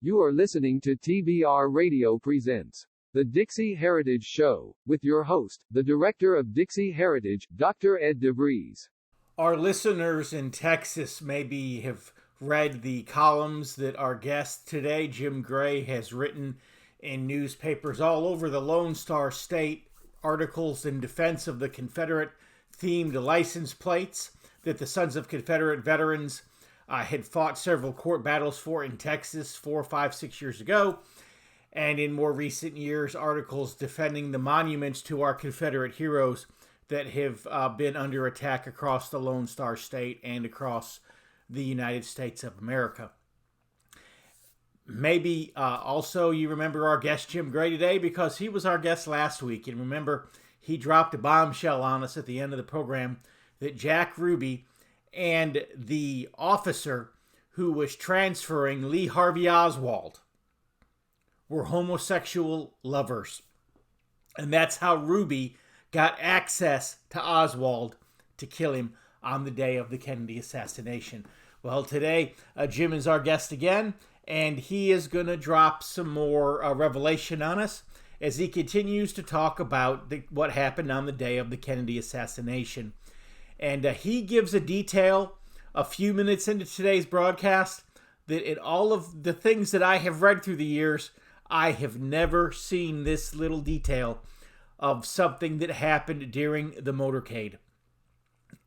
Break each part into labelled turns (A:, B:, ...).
A: You are listening to TBR Radio Presents The DIXIE Heritage Show, with your host, the Director of DIXIE Heritage, Dr. Ed DeVries.
B: Our listeners in Texas maybe have read the columns that our guest today, Jim Gregg, has written in newspapers all over the Lone Star State, articles in defense of the Confederate-themed license plates that the Sons of Confederate Veterans had fought several court battles for in Texas 4, 5, 6 years ago. And in more recent years, articles defending the monuments to our Confederate heroes that have been under attack across the Lone Star State and across the United States of America. Maybe also you remember our guest Jim Gregg today because he was our guest last week. And remember, he dropped a bombshell on us at the end of the program that Jack Ruby and the officer who was transferring Lee Harvey Oswald were homosexual lovers. And that's how Ruby got access to Oswald to kill him on the day of the Kennedy assassination. Well, today, Jim is our guest again, and he is going to drop some more revelation on us as he continues to talk about what happened on the day of the Kennedy assassination. And he gives a detail a few minutes into today's broadcast that in all of the things that I have read through the years, I have never seen this little detail of something that happened during the motorcade.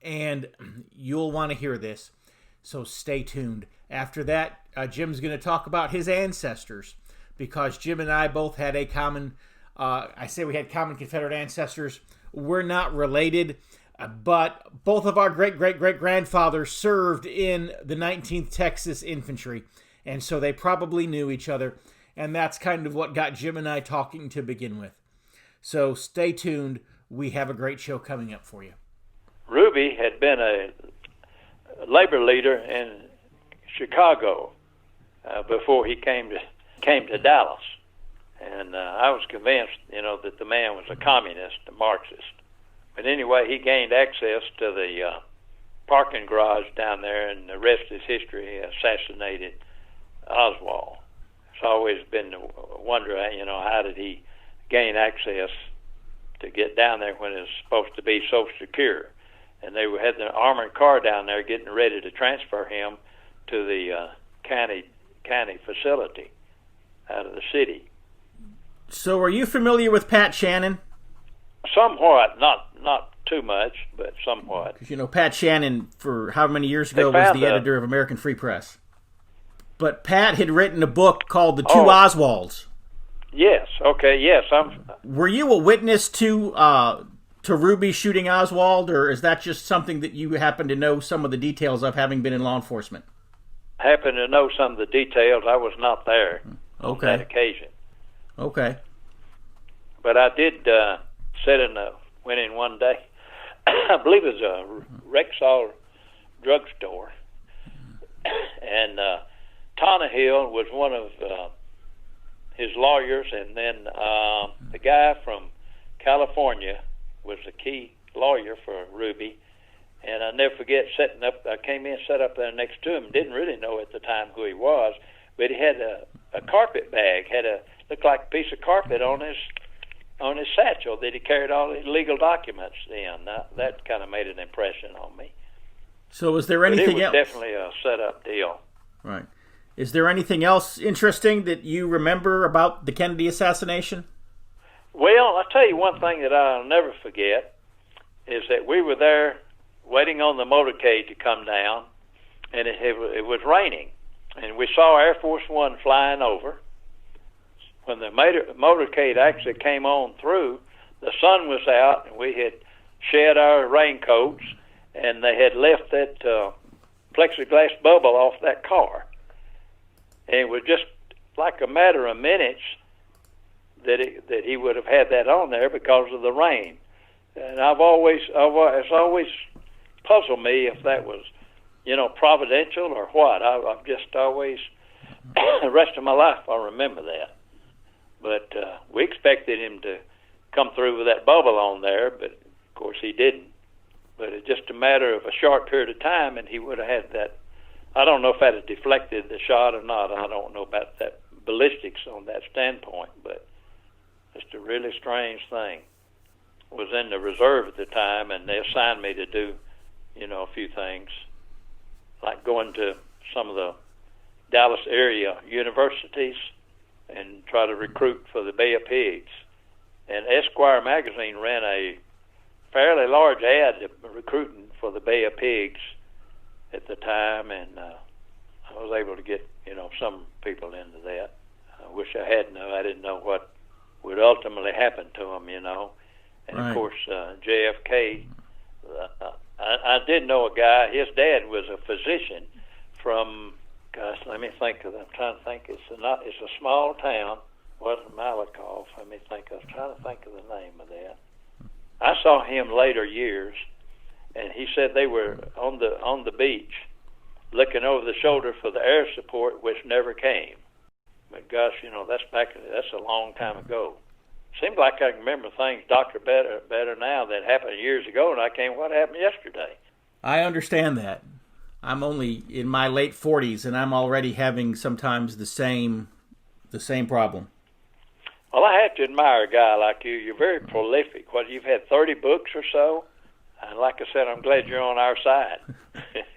B: And you'll want to hear this, so stay tuned. After that, Jim's going to talk about his ancestors, because Jim and I both had a common, I say we had common Confederate ancestors. We're not related, but both of our great-great-great-grandfathers served in the 19th Texas Infantry, and so they probably knew each other, and that's kind of what got Jim and I talking to begin with. So stay tuned. We have a great show coming up for you.
C: Ruby had been a labor leader in Chicago before he came to Dallas, and I was convinced, that the man was a communist, a Marxist. But anyway, he gained access to the parking garage down there, and the rest is history. He assassinated Oswald. It's always been a wonder, how did he gain access to get down there when it's supposed to be so secure? And they had the armored car down there getting ready to transfer him to the county facility out of the city.
B: So are you familiar with Pat Shannon?
C: Somewhat, not too much, but somewhat.
B: Because, Pat Shannon, for how many years ago, was the editor of American Free Press. But Pat had written a book called The Two Oswalds.
C: Yes, okay, yes.
B: Were you a witness to Ruby shooting Oswald, or is that just something that you happen to know some of the details of, having been in law enforcement?
C: I happen to know some of the details. I was not there on that occasion.
B: Okay.
C: But I did went in one day. I believe it was a Rexall drugstore. And Tannehill was one of his lawyers, and then the guy from California was the key lawyer for Ruby. And I'll never forget I came in, sat up there next to him, didn't really know at the time who he was, but he had a carpet bag, looked like a piece of carpet on his satchel that he carried all his legal documents in. That kind of made an impression on me.
B: So is there anything else?
C: It was definitely a set-up deal.
B: Right. Is there anything else interesting that you remember about the Kennedy assassination?
C: Well, I'll tell you one thing that I'll never forget is that we were there waiting on the motorcade to come down, and it was raining, and we saw Air Force One flying over. When the motorcade actually came on through, the sun was out, and we had shed our raincoats, and they had left that plexiglass bubble off that car. And it was just like a matter of minutes that he would have had that on there because of the rain. And it's always puzzled me if that was, providential or what. I've just always, the rest of my life, I remember that. But we expected him to come through with that bubble on there, but of course he didn't. But it's just a matter of a short period of time, and he would have had that. I don't know if that had deflected the shot or not. I don't know about that ballistics on that standpoint, but it's a really strange thing. I was in the reserve at the time, and they assigned me to do, a few things, like going to some of the Dallas area universities and try to recruit for the Bay of Pigs. And Esquire magazine ran a fairly large ad recruiting for the Bay of Pigs at the time, and I was able to get, some people into that. I wish I had known. I didn't know what would ultimately happen to them, And
B: right.
C: Of course, JFK, I did know a guy. His dad was a physician from, gosh, let me think of it. I'm trying to think. It's a small town. Wasn't Malakoff. Let me think. I was trying to think of the name of that. I saw him later years, and he said they were on the beach, looking over the shoulder for the air support, which never came. But gosh, that's a long time ago. Seems like I can remember things, Doctor, better now that happened years ago, and I can't. What happened yesterday?
B: I understand that. I'm only in my late 40s, and I'm already having sometimes the same problem.
C: Well, I have to admire a guy like you. You're very prolific. You've had 30 books or so? And like I said, I'm glad you're on our side.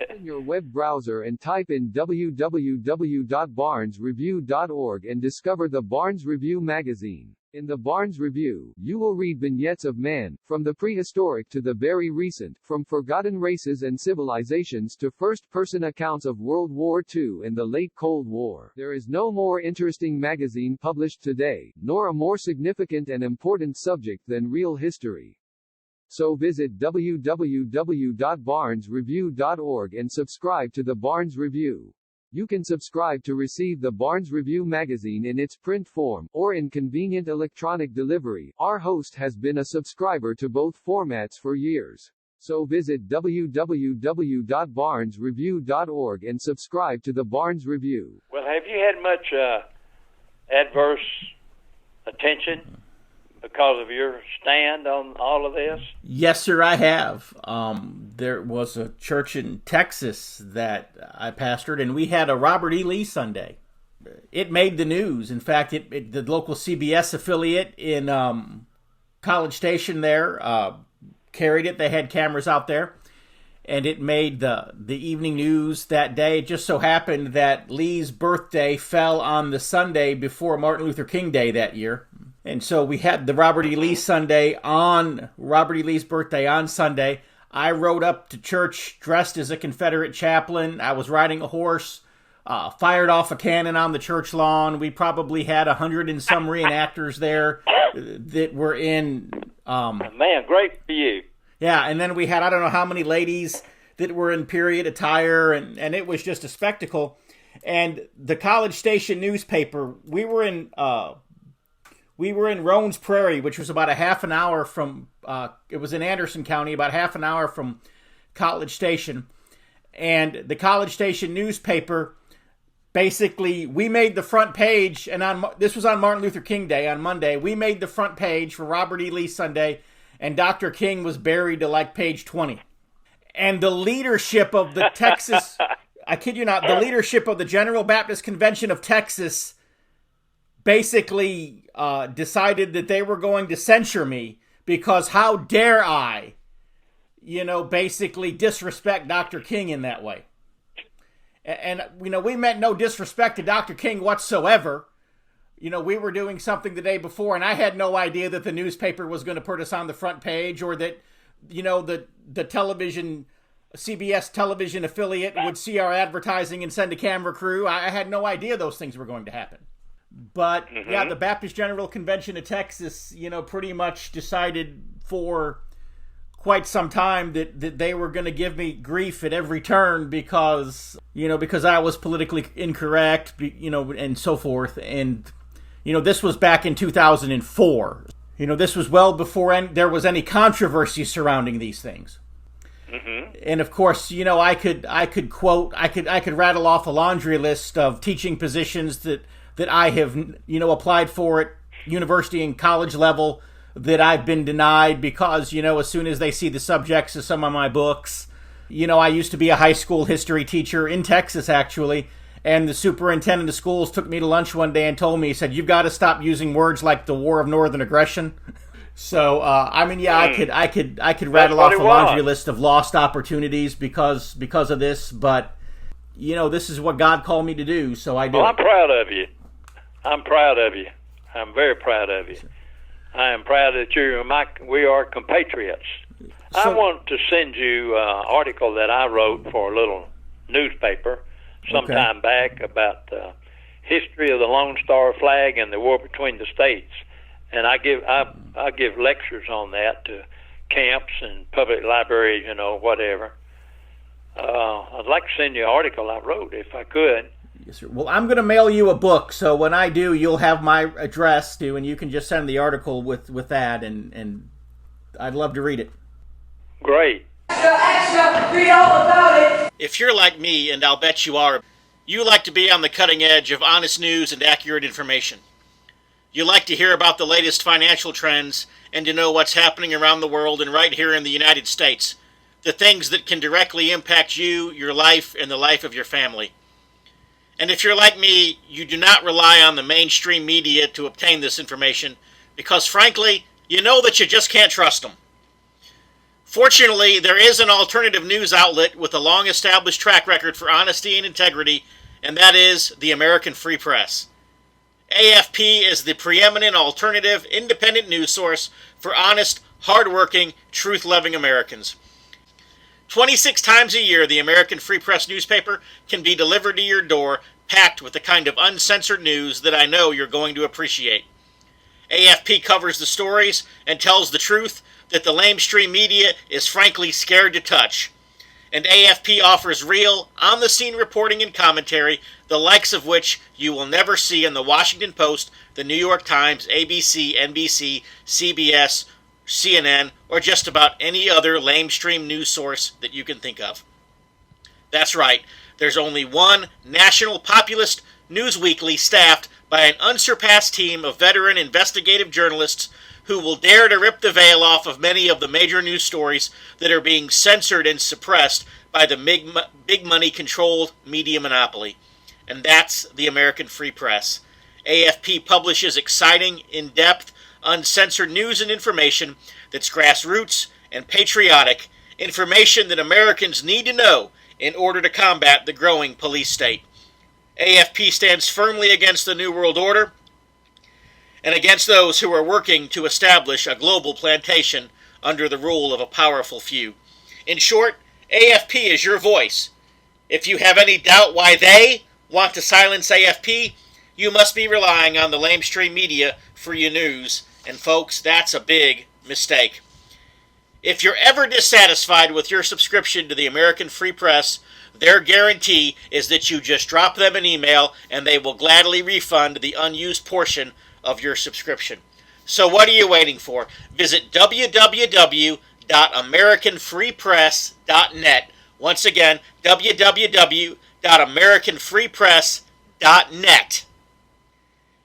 A: In your web browser and type in www.barnesreview.org and discover the Barnes Review magazine. In the Barnes Review, you will read vignettes of man, from the prehistoric to the very recent, from forgotten races and civilizations to first-person accounts of World War II and the late Cold War. There is no more interesting magazine published today, nor a more significant and important subject than real history. So visit www.barnesreview.org and subscribe to the Barnes Review. You can subscribe to receive the Barnes Review magazine in its print form, or in convenient electronic delivery. Our host has been a subscriber to both formats for years. So visit www.barnesreview.org and subscribe to the Barnes Review.
C: Well, have you had much adverse attention because of your stand on all of this?
B: Yes, sir, I have. There was a church in Texas that I pastored, and we had a Robert E. Lee Sunday. It made the news. In fact, the local CBS affiliate in College Station there carried it. They had cameras out there, and it made the evening news that day. It just so happened that Lee's birthday fell on the Sunday before Martin Luther King Day that year. And so we had the Robert E. Lee Sunday on Robert E. Lee's birthday on Sunday. I rode up to church dressed as a Confederate chaplain. I was riding a horse, fired off a cannon on the church lawn. We probably had 100 and some reenactors there that were in...
C: Man, great for you.
B: Yeah, and then we had I don't know how many ladies that were in period attire, and it was just a spectacle. And the College Station newspaper, we were in Roans Prairie, which was about a half an hour from, it was in Anderson County, about half an hour from College Station. And the College Station newspaper, basically, we made the front page, and this was on Martin Luther King Day, on Monday. We made the front page for Robert E. Lee Sunday, and Dr. King was buried to like page 20. And the leadership of the Texas, I kid you not, the leadership of the General Baptist Convention of Texas basically decided that they were going to censure me because how dare I, basically disrespect Dr. King in that way. And we meant no disrespect to Dr. King whatsoever. We were doing something the day before, and I had no idea that the newspaper was going to put us on the front page, or that, the television, CBS television affiliate would see our advertising and send a camera crew. I had no idea those things were going to happen. But, yeah, the Baptist General Convention of Texas, pretty much decided for quite some time that they were going to give me grief at every turn because I was politically incorrect, and so forth. And, this was back in 2004. This was well before there was any controversy surrounding these things. And of course, I could rattle off a laundry list of teaching positions that I have, applied for at university and college level that I've been denied because, as soon as they see the subjects of some of my books, I used to be a high school history teacher in Texas, actually, And the superintendent of schools took me to lunch one day and told me, he said, "You've got to stop using words like the War of Northern Aggression." So, I mean, yeah, I could rattle off a laundry list of lost opportunities because of this, but, you know, this is what God called me to do, so I do.
C: Well, I'm proud of you. I'm proud of you. I'm very proud of you. I am proud that we are compatriots. So, I want to send you an article that I wrote for a little newspaper sometime back about the history of the Lone Star flag and the war between the states. And I give lectures on that to camps and public libraries, you know, whatever. I'd like to send you an article I wrote if I could.
B: Yes, sir. Well, I'm going to mail you a book, so when I do, you'll have my address too, and you can just send the article with that, and I'd love to read it.
C: Great.
D: Extra, read all about it.
B: If you're like me, and I'll bet you are, you like to be on the cutting edge of honest news and accurate information. You like to hear about the latest financial trends and to know what's happening around the world and right here in the United States, the things that can directly impact you, your life, and the life of your family. And if you're like me, you do not rely on the mainstream media to obtain this information because, frankly, you know that you just can't trust them. Fortunately, there is an alternative news outlet with a long-established track record for honesty and integrity, and that is the American Free Press. AFP is the preeminent alternative, independent news source for honest, hard-working, truth-loving Americans. 26 times a year, the American Free Press newspaper can be delivered to your door, packed with the kind of uncensored news that I know you're going to appreciate. AFP covers the stories and tells the truth that the lamestream media is frankly scared to touch. And AFP offers real, on-the-scene reporting and commentary, the likes of which you will never see in the Washington Post, the New York Times, ABC, NBC, CBS, CNN, or just about any other lamestream news source that you can think of. That's right, there's only one national populist news weekly staffed by an unsurpassed team of veteran investigative journalists who will dare to rip the veil off of many of the major news stories that are being censored and suppressed by the big money-controlled media monopoly. And that's the American Free Press. AFP publishes exciting, in-depth, uncensored news and information that's grassroots and patriotic, information that Americans need to know in order to combat the growing police state. AFP stands firmly against the New World Order and against those who are working to establish a global plantation under the rule of a powerful few. In short, AFP is your voice. If you have any doubt why they want to silence AFP, you must be relying on the lamestream media for your news, and folks, that's a big mistake. If you're ever dissatisfied with your subscription to the American Free Press, their guarantee is that you just drop them an email and they will gladly refund the unused portion of your subscription. So what are you waiting for? Visit www.americanfreepress.net. Once again, www.americanfreepress.net.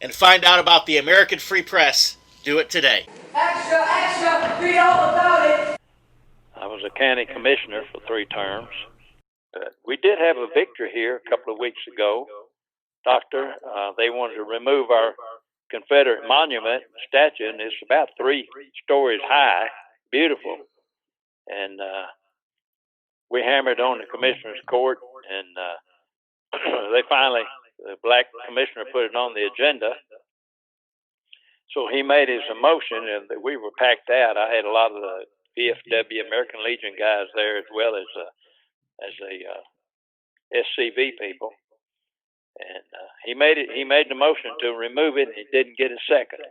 B: And find out about the American Free Press. Do it today.
D: Extra, extra, read all about it.
C: I was a county commissioner for 3 terms. We did have a victory here a couple of weeks ago. Doctor, they wanted to remove our Confederate monument statue, and it's about 3 stories high, beautiful. And we hammered on the commissioner's court, and they finally, the black commissioner put it on the agenda. So he made his motion, and we were packed out. I had a lot of the VFW, American Legion guys there, as well as the SCV people. And he made the motion to remove it, and he didn't get a second.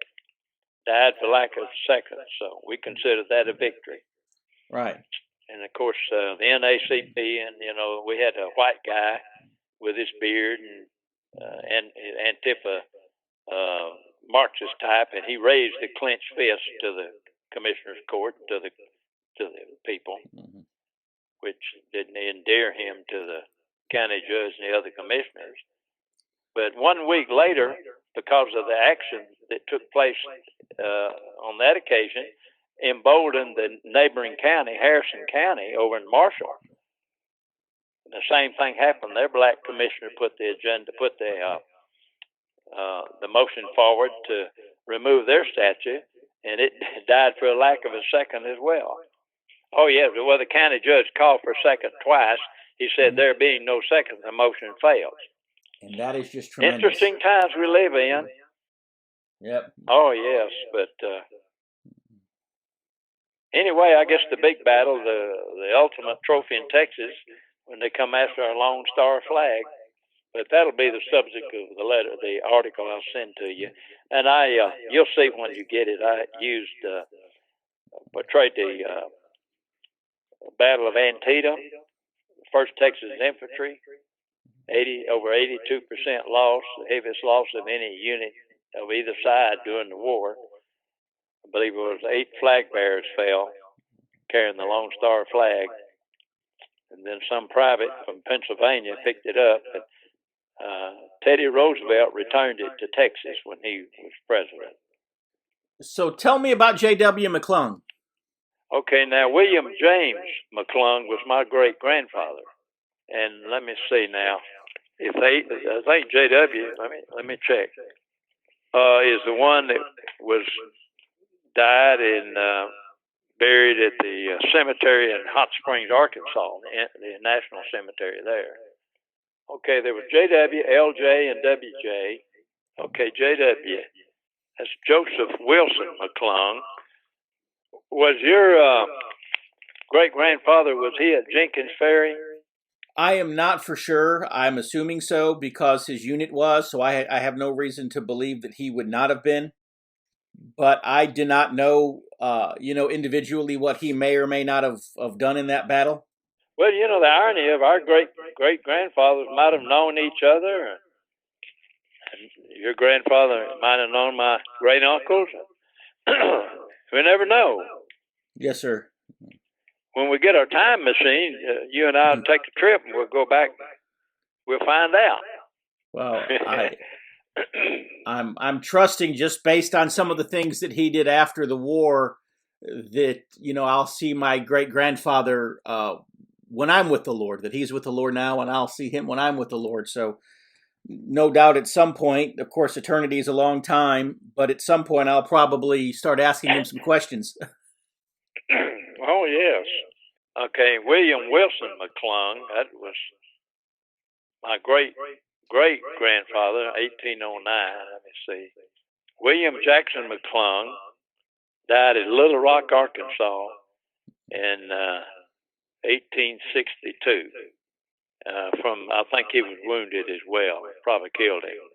C: Died for lack of seconds. So we consider that a victory.
B: Right.
C: And of course, the NACP, and we had a white guy with his beard and Antifa Marxist type, and he raised the clenched fist to the commissioner's court, to the people, which didn't endear him to the county judge and the other commissioners. But 1 week later, because of the action that took place on that occasion, emboldened the neighboring county, Harrison County, over in Marshall. And the same thing happened. Their black commissioner put the motion forward to remove their statue, and it died for a lack of a second as well. Oh, yeah. Well, the county judge called for a second twice. He said, there being no second, the motion fails.
B: And that is just tremendous.
C: Interesting times we live in.
B: Yep.
C: Oh, yes. But anyway, I guess the big battle, the ultimate trophy in Texas, when they come after our Lone Star flag. But that'll be the subject of the article I'll send to you. And you'll see when you get it. I portrayed the Battle of Antietam, 1st Texas Infantry, over 82% loss, the heaviest loss of any unit of either side during the war. I believe it was 8 flag bearers fell carrying the Lone Star flag. And then some private from Pennsylvania picked it up. And Teddy Roosevelt returned it to Texas when he was president.
B: So tell me about J.W. Mcclung.
C: Okay, now William James Mcclung was my great-grandfather. And let me see now. I think J.W., let me check, is the one that died and buried at the cemetery in Hot Springs, Arkansas, the National Cemetery there. Okay, there was J.W., L.J., and W.J. Okay, J.W. That's Joseph Wilson Mcclung. Was your great-grandfather, was he at Jenkins Ferry?
B: I am not for sure. I'm assuming so because his unit was, so I have no reason to believe that he would not have been. But I do not know, individually what he may or may not have done in that battle.
C: Well, the irony of our great-grandfathers might have known each other. And your grandfather might have known my great-uncles. We never know.
B: Yes, sir.
C: When we get our time machine, you and I will take a trip and we'll go back. We'll find out.
B: Well, I'm trusting just based on some of the things that he did after the war that, I'll see my great-grandfather when I'm with the Lord, that he's with the Lord now, and I'll see him when I'm with the Lord. So no doubt at some point, of course, eternity is a long time, but at some point I'll probably start asking him some questions.
C: Oh, yes. Okay, William Wilson Mcclung, that was my great-grandfather, 1809, let me see. William Jackson Mcclung died at Little Rock, Arkansas in 1862. I think he was wounded as well. Probably killed him.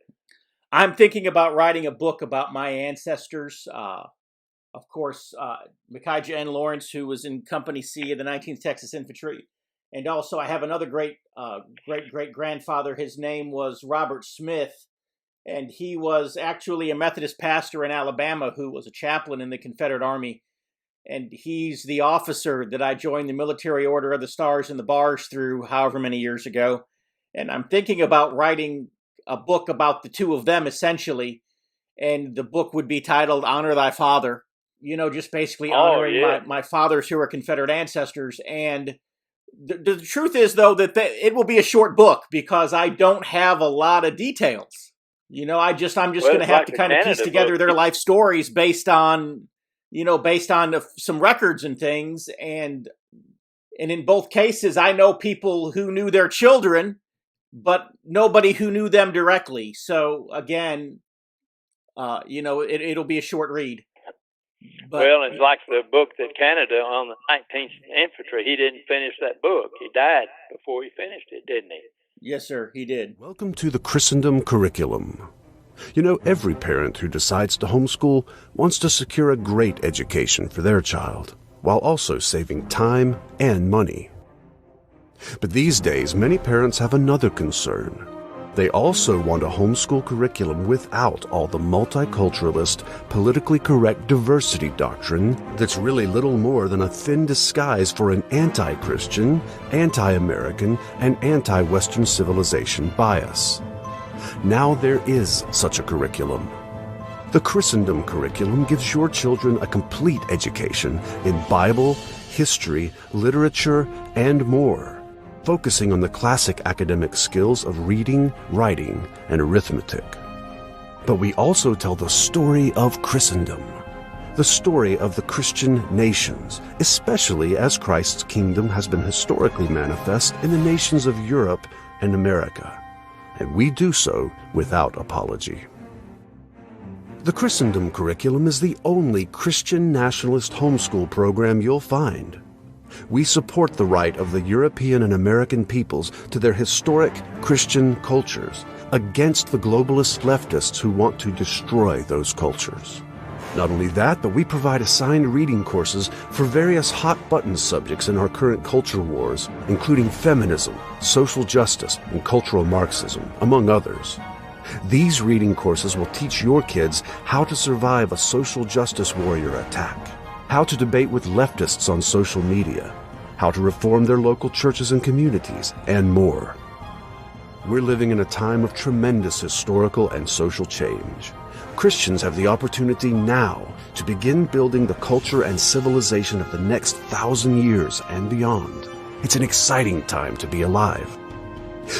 B: I'm thinking about writing a book about my ancestors. Of course, Micaiah N. Lawrence, who was in Company C of the 19th Texas Infantry. And also I have another great-great-grandfather. His name was Robert Smith. And he was actually a Methodist pastor in Alabama who was a chaplain in the Confederate Army. And he's the officer that I joined the Military Order of the Stars and the Bars through however many years ago. And I'm thinking about writing a book about the two of them, essentially. And the book would be titled Honor Thy Father. Just basically honoring my fathers who are Confederate ancestors. And the truth is, though, that it will be a short book because I don't have a lot of details. I'm just going to have to kind of piece together their life stories based on some records and things. And in both cases, I know people who knew their children, but nobody who knew them directly. So again, it'll be a short read. But,
C: well, it's like the book that Canada on the 19th Infantry. He didn't finish that book. He died before he finished it, didn't he?
B: Yes, sir, he did.
E: Welcome to the Christendom curriculum. Every parent who decides to homeschool wants to secure a great education for their child, while also saving time and money. But these days, many parents have another concern. They also want a homeschool curriculum without all the multiculturalist, politically correct diversity doctrine that's really little more than a thin disguise for an anti-Christian, anti-American, and anti-Western civilization bias. Now there is such a curriculum. The Christendom curriculum gives your children a complete education in Bible, history, literature, and more. focusing on the classic academic skills of reading, writing, and arithmetic. But we also tell the story of Christendom, the story of the Christian nations, especially as Christ's kingdom has been historically manifest in the nations of Europe and America, and we do so without apology. The Christendom curriculum is the only Christian nationalist homeschool program you'll find. We support the right of the European and American peoples to their historic Christian cultures against the globalist leftists who want to destroy those cultures. Not only that, but we provide assigned reading courses for various hot-button subjects in our current culture wars, including feminism, social justice, and cultural Marxism, among others. These reading courses will teach your kids how to survive a social justice warrior attack, how to debate with leftists on social media, how to reform their local churches and communities, and more. We're living in a time of tremendous historical and social change. Christians have the opportunity now to begin building the culture and civilization of the next 1,000 years and beyond. It's an exciting time to be alive.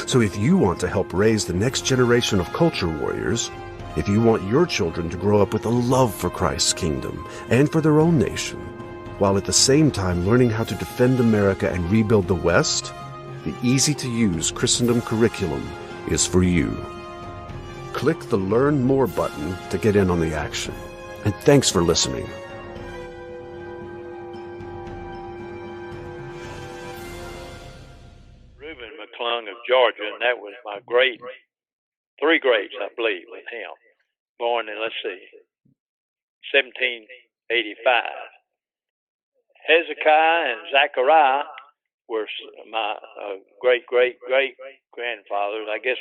E: So if you want to help raise the next generation of culture warriors, if you want your children to grow up with a love for Christ's kingdom and for their own nation, while at the same time learning how to defend America and rebuild the West, the easy-to-use Christendom curriculum is for you. Click the Learn More button to get in on the action. And thanks for listening.
C: Mcclung of Georgia, and that was my grade, 3 grades, I believe, with him. Born in, 1785. Hezekiah and Zechariah were my great-great-great-grandfathers. I guess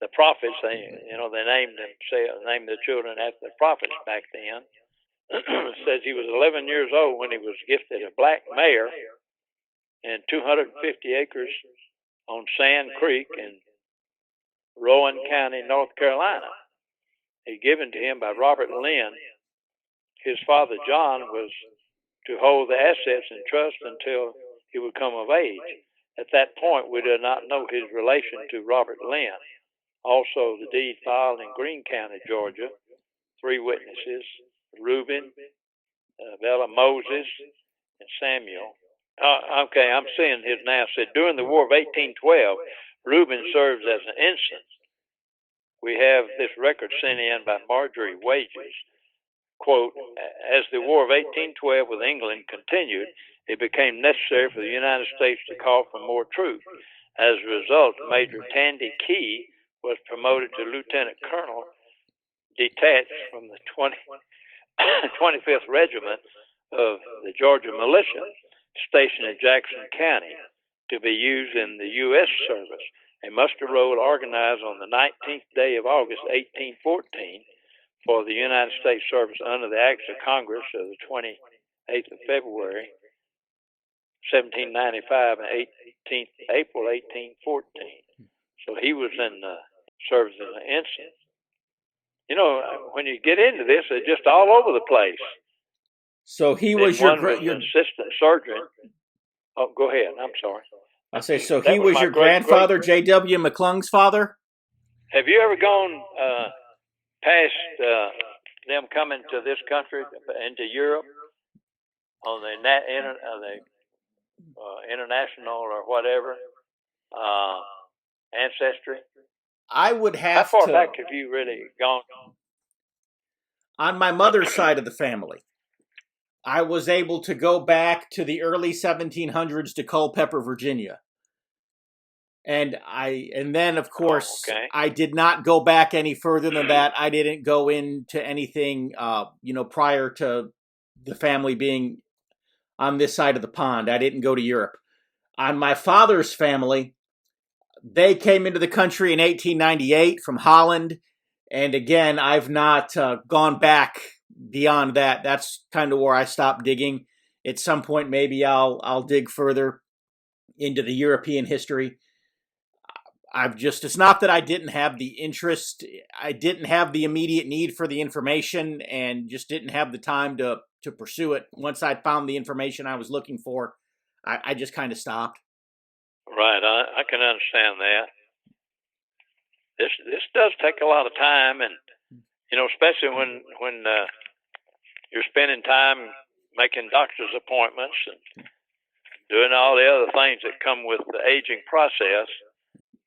C: the prophets, they named the children after the prophets back then. It says he was 11 years old when he was gifted a black mare and 250 acres on Sand Creek in Rowan County, North Carolina. He given to him by Robert Lynn. His father, John, was to hold the assets in trust until he would come of age. At that point, we did not know his relation to Robert Lynn. Also, the deed filed in Greene County, Georgia, 3 witnesses, Reuben, Bella, Moses, and Samuel. Okay, I'm seeing his now. Said during the War of 1812, Reuben served as an ensign. We have this record sent in by Marjorie Wages. Quote, as the War of 1812 with England continued, it became necessary for the United States to call for more troops. As a result, Major Tandy Key was promoted to Lieutenant Colonel, detached from the 25th Regiment of the Georgia Militia, stationed in Jackson County, to be used in the U.S. service. A muster roll organized on the 19th day of August, 1814, for the United States service under the Acts of Congress of the 28th of February, 1795, and 18th April, 1814. So he was in service as an ensign. You know, when you get into this, it's just all over the place.
B: So he was
C: your
B: assistant
C: surgeon. Oh, go ahead. I'm sorry.
B: I say, so he was your grandfather, J.W. Mcclung's father?
C: Have you ever gone past them coming to this country, into Europe, on the international or whatever ancestry?
B: I would have to.
C: How far back have you really gone?
B: On my mother's side of the family, I was able to go back to the early 1700s to Culpeper, Virginia. And then, of course, I did not go back any further than that. I didn't go into anything, prior to the family being on this side of the pond. I didn't go to Europe. On my father's family, they came into the country in 1898 from Holland. And again, I've not gone back beyond that. That's kind of where I stopped digging. At some point, maybe I'll dig further into the European history. It's not that I didn't have the interest. I didn't have the immediate need for the information and just didn't have the time to pursue it. Once I'd found the information I was looking for, I just kind of stopped.
C: Right, I can understand that. This does take a lot of time, and especially when you're spending time making doctor's appointments and doing all the other things that come with the aging process.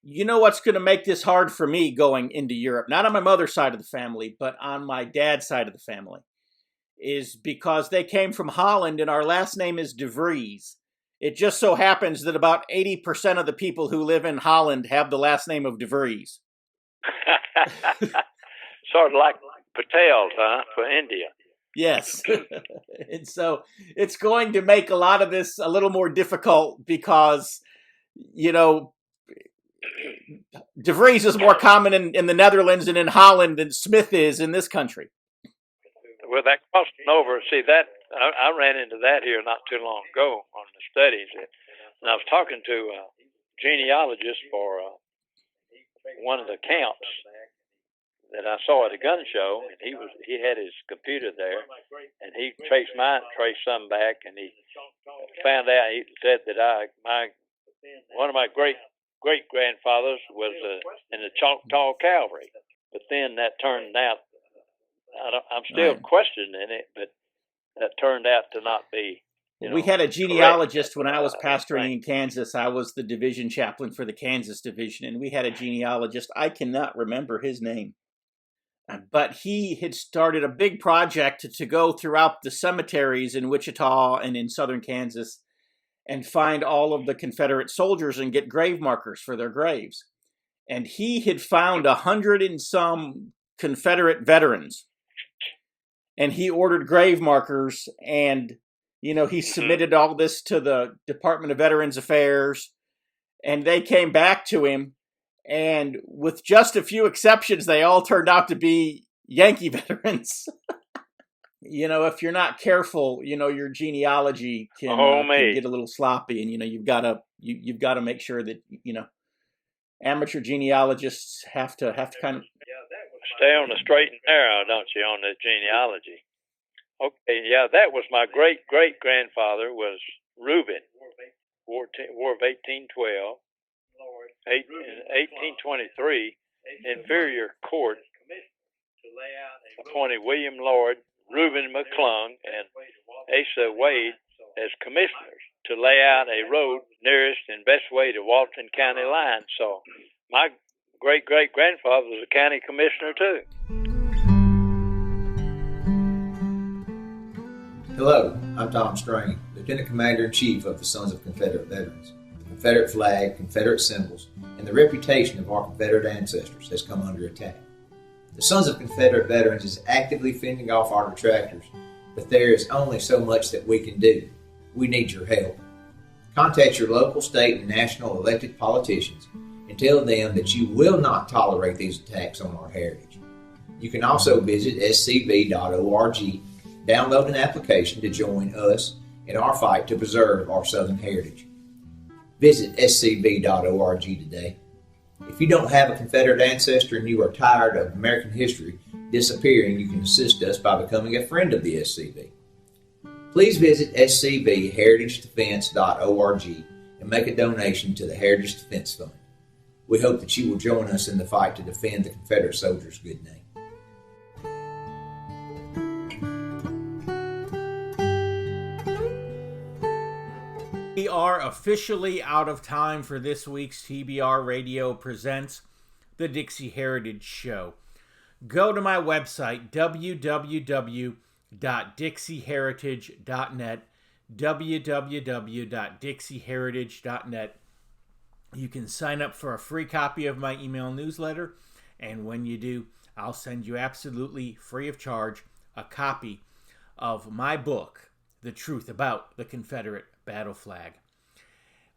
B: You know what's going to make this hard for me going into Europe, not on my mother's side of the family, but on my dad's side of the family, is because they came from Holland and our last name is De Vries. It just so happens that about 80% of the people who live in Holland have the last name of De Vries.
C: Sort of like Patels, huh, for India.
B: Yes. And so it's going to make a lot of this a little more difficult because, De Vries is more common in the Netherlands and in Holland than Smith is in this country.
C: Well, that crossing over, see, that I ran into that here not too long ago on the studies. And I was talking to a genealogist for one of the camps that I saw at a gun show, and he had his computer there, and he traced mine, traced some back, and he found out. He said that one of my great grandfathers was in the Choctaw Cavalry, but then that turned out. I'm still questioning it, but that turned out to not be.
B: We had a genealogist when I was pastoring in Kansas. I was the division chaplain for the Kansas division, and we had a genealogist. I cannot remember his name. But he had started a big project to go throughout the cemeteries in Wichita and in southern Kansas and find all of the Confederate soldiers and get grave markers for their graves. And he had found 100 and some Confederate veterans. And he ordered grave markers, and, he submitted all this to the Department of Veterans Affairs, and they came back to him. And with just a few exceptions, they all turned out to be Yankee veterans. If you're not careful, your genealogy can get a little sloppy, and you've got to make sure that amateur genealogists have to kind of
C: stay on the straight and narrow, don't you, on the genealogy? Okay, yeah, that was my great grandfather was Reuben, War of 1812. In 1823, Inferior Court appointed William Lord, Reuben Mcclung, and Asa Wade as commissioners to lay out a road nearest and best way to Walton County line. So my great-grandfather was a county commissioner too.
F: Hello, I'm Tom Strain, Lieutenant Commander-in-Chief of the Sons of Confederate Veterans. The Confederate flag, Confederate symbols, and the reputation of our Confederate ancestors has come under attack. The Sons of Confederate Veterans is actively fending off our detractors, but there is only so much that we can do. We need your help. Contact your local, state, and national elected politicians and tell them that you will not tolerate these attacks on our heritage. You can also visit scv.org, download an application to join us in our fight to preserve our Southern heritage. Visit scv.org today. If you don't have a Confederate ancestor and you are tired of American history disappearing, you can assist us by becoming a friend of the SCV. Please visit scvheritagedefense.org and make a donation to the Heritage Defense Fund. We hope that you will join us in the fight to defend the Confederate soldiers' good name.
B: We are officially out of time for this week's TBR Radio Presents the Dixie Heritage Show. Go to my website, www.dixieheritage.net, www.dixieheritage.net. You can sign up for a free copy of my email newsletter, and when you do, I'll send you absolutely free of charge a copy of my book, The Truth About the Confederate Battle Flag.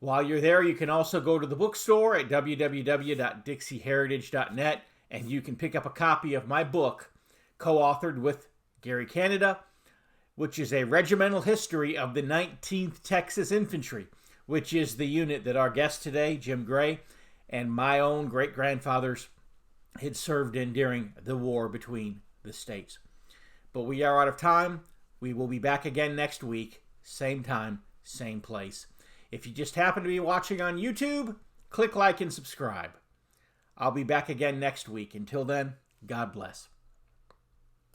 B: While you're there, you can also go to the bookstore at www.dixieheritage.net, and you can pick up a copy of my book, co-authored with Gary Canada, which is a regimental history of the 19th Texas Infantry, which is the unit that our guest today, Jim Gray, and my own great-grandfathers had served in during the war between the states. But we are out of time. We will be back again next week, same time, same place. If you just happen to be watching on YouTube, click like and subscribe. I'll be back again next week. Until then, God bless.